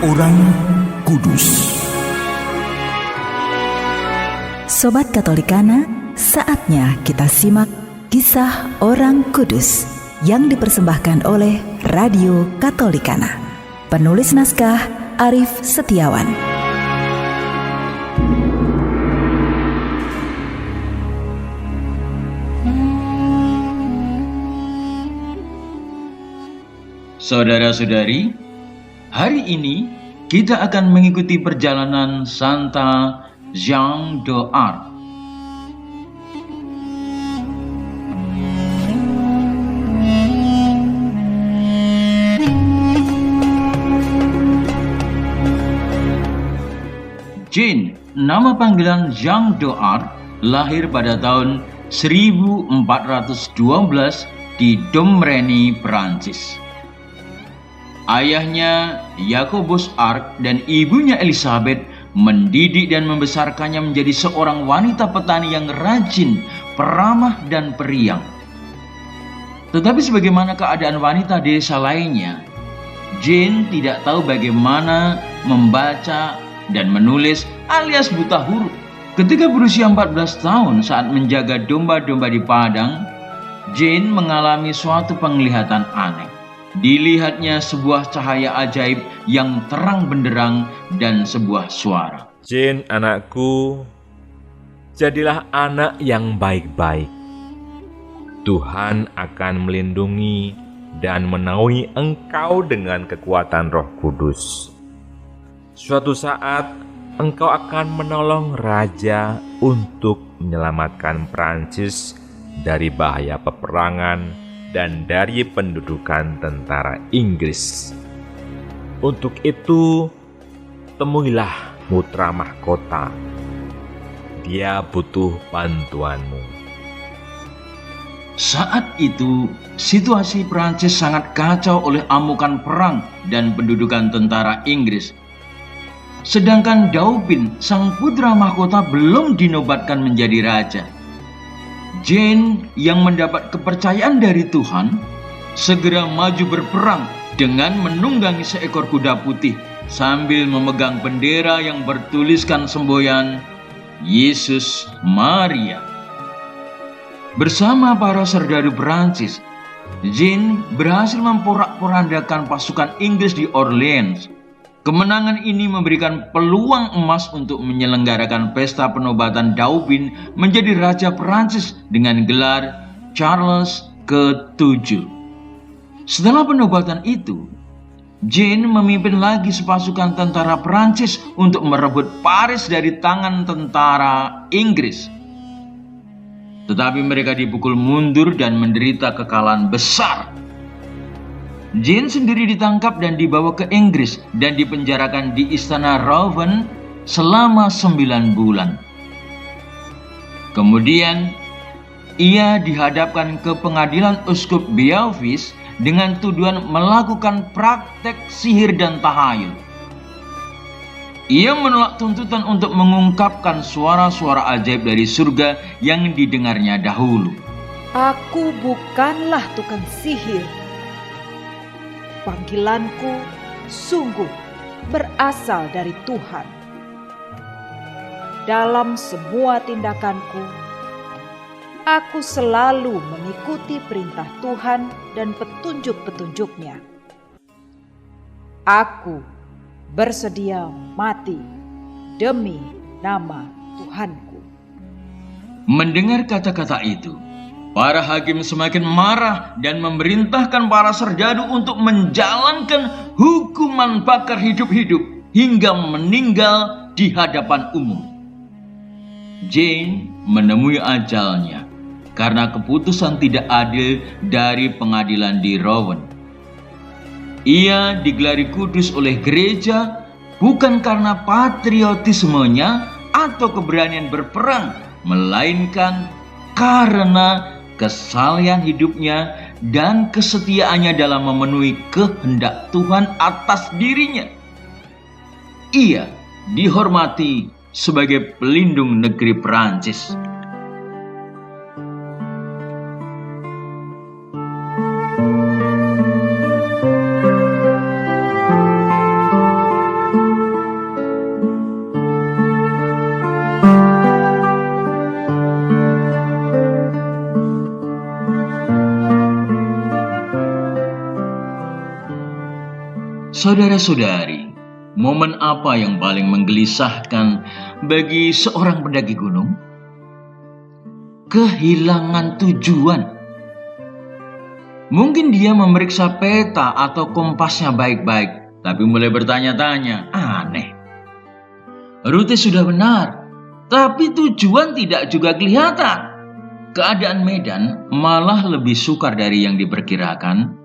Orang Kudus. Sobat Katolikana, saatnya kita simak kisah orang kudus yang dipersembahkan oleh Radio Katolikana. Penulis naskah Arif Setiawan. Saudara-saudari, hari ini kita akan mengikuti perjalanan Santa Jeanne d'Arc. Jeanne, nama panggilan Jeanne d'Arc, lahir pada tahun 1412 di Domremy, Prancis. Ayahnya Jacobus Arc dan ibunya Elizabeth mendidik dan membesarkannya menjadi seorang wanita petani yang rajin, peramah dan periang. Tetapi sebagaimana keadaan wanita desa lainnya, Jeanne tidak tahu bagaimana membaca dan menulis alias buta huruf. Ketika berusia 14 tahun saat menjaga domba-domba di padang, Jeanne mengalami suatu penglihatan aneh. Dilihatnya sebuah cahaya ajaib yang terang benderang dan sebuah suara. Jeanne, anakku, jadilah anak yang baik-baik. Tuhan akan melindungi dan menaungi engkau dengan kekuatan Roh Kudus. Suatu saat engkau akan menolong raja untuk menyelamatkan Prancis dari bahaya peperangan dan dari pendudukan tentara Inggris. Untuk itu, temuilah putra mahkota. Dia butuh bantuanmu. Saat itu, situasi Prancis sangat kacau oleh amukan perang dan pendudukan tentara Inggris. Sedangkan Dauphin, sang putra mahkota, belum dinobatkan menjadi raja. Jeanne yang mendapat kepercayaan dari Tuhan segera maju berperang dengan menunggangi seekor kuda putih sambil memegang bendera yang bertuliskan semboyan Yesus Maria. Bersama para serdadu Prancis, Jeanne berhasil memporak-porandakan pasukan Inggris di Orleans. Kemenangan ini memberikan peluang emas untuk menyelenggarakan pesta penobatan Dauphin menjadi Raja Prancis dengan gelar Charles ke-7. Setelah penobatan itu, Jeanne memimpin lagi sepasukan tentara Prancis untuk merebut Paris dari tangan tentara Inggris. Tetapi mereka dipukul mundur dan menderita kekalahan besar. Jeanne sendiri ditangkap dan dibawa ke Inggris dan dipenjarakan di istana Rouen selama 9 bulan. Kemudian, ia dihadapkan ke pengadilan Uskup Beauvais dengan tuduhan melakukan praktek sihir dan tahayul. Ia menolak tuntutan untuk mengungkapkan suara-suara ajaib dari surga yang didengarnya dahulu. Aku bukanlah tukang sihir. Panggilanku sungguh berasal dari Tuhan. Dalam semua tindakanku, aku selalu mengikuti perintah Tuhan dan petunjuk-petunjuknya. Aku bersedia mati demi nama Tuhanku. Mendengar kata-kata itu, para hakim semakin marah dan memerintahkan para serdadu untuk menjalankan hukuman bakar hidup-hidup hingga meninggal di hadapan umum. Jeanne menemui ajalnya karena keputusan tidak adil dari pengadilan di Rouen. Ia digelari kudus oleh gereja bukan karena patriotismenya atau keberanian berperang, melainkan karena kesalehan hidupnya dan kesetiaannya dalam memenuhi kehendak Tuhan atas dirinya. Ia dihormati sebagai pelindung negeri Prancis. Saudara-saudari, momen apa yang paling menggelisahkan bagi seorang pendaki gunung? Kehilangan tujuan. Mungkin dia memeriksa peta atau kompasnya baik-baik, tapi mulai bertanya-tanya, aneh. Rute sudah benar, tapi tujuan tidak juga kelihatan. Keadaan medan malah lebih sukar dari yang diperkirakan,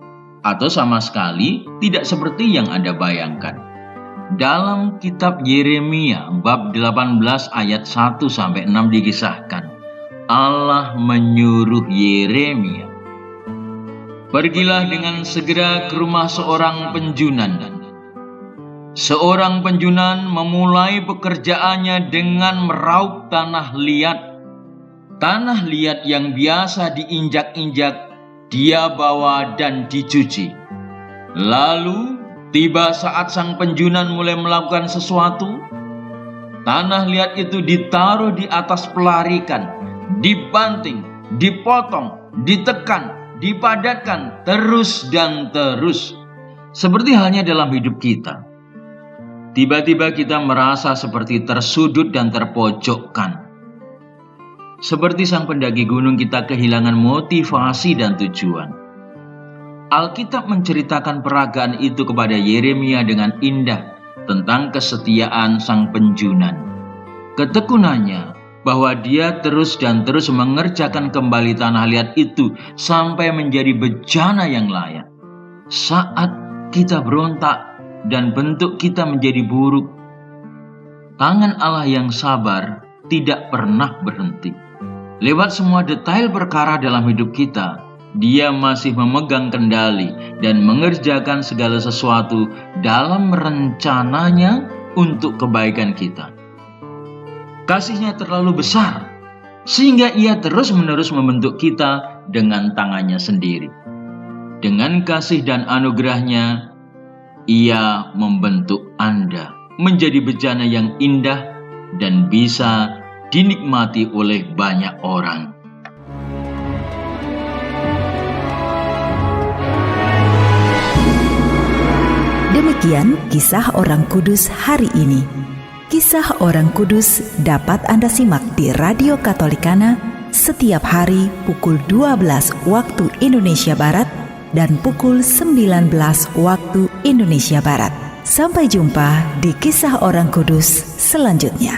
atau sama sekali tidak seperti yang Anda bayangkan. Dalam kitab Yeremia bab 18 ayat 1-6 dikisahkan, Allah menyuruh Yeremia, "Pergilah dengan segera ke rumah seorang penjunan." Seorang penjunan memulai pekerjaannya dengan meraup tanah liat. Tanah liat yang biasa diinjak-injak, dia bawa dan dicuci. Lalu tiba saat sang penjunan mulai melakukan sesuatu. Tanah liat itu ditaruh di atas pelarikan, dibanting, dipotong, ditekan, dipadatkan, terus dan terus. Seperti halnya dalam hidup kita. Tiba-tiba kita merasa seperti tersudut dan terpojokkan. Seperti sang pendaki gunung, kita kehilangan motivasi dan tujuan. Alkitab menceritakan peragaan itu kepada Yeremia dengan indah tentang kesetiaan sang penjunan. Ketekunannya bahwa dia terus dan terus mengerjakan kembali tanah liat itu sampai menjadi bejana yang layak. Saat kita berontak dan bentuk kita menjadi buruk, tangan Allah yang sabar tidak pernah berhenti. Lewat semua detail perkara dalam hidup kita, Dia masih memegang kendali dan mengerjakan segala sesuatu dalam rencananya untuk kebaikan kita. Kasih-Nya terlalu besar, sehingga Ia terus-menerus membentuk kita dengan tangannya sendiri. Dengan kasih dan anugerah-Nya, Ia membentuk Anda menjadi bejana yang indah dan bisa dinikmati oleh banyak orang. Demikian kisah orang kudus hari ini. Kisah orang kudus dapat Anda simak di Radio Katolikana setiap hari pukul 12 waktu Indonesia Barat dan pukul 19 waktu Indonesia Barat. Sampai jumpa di kisah orang kudus selanjutnya.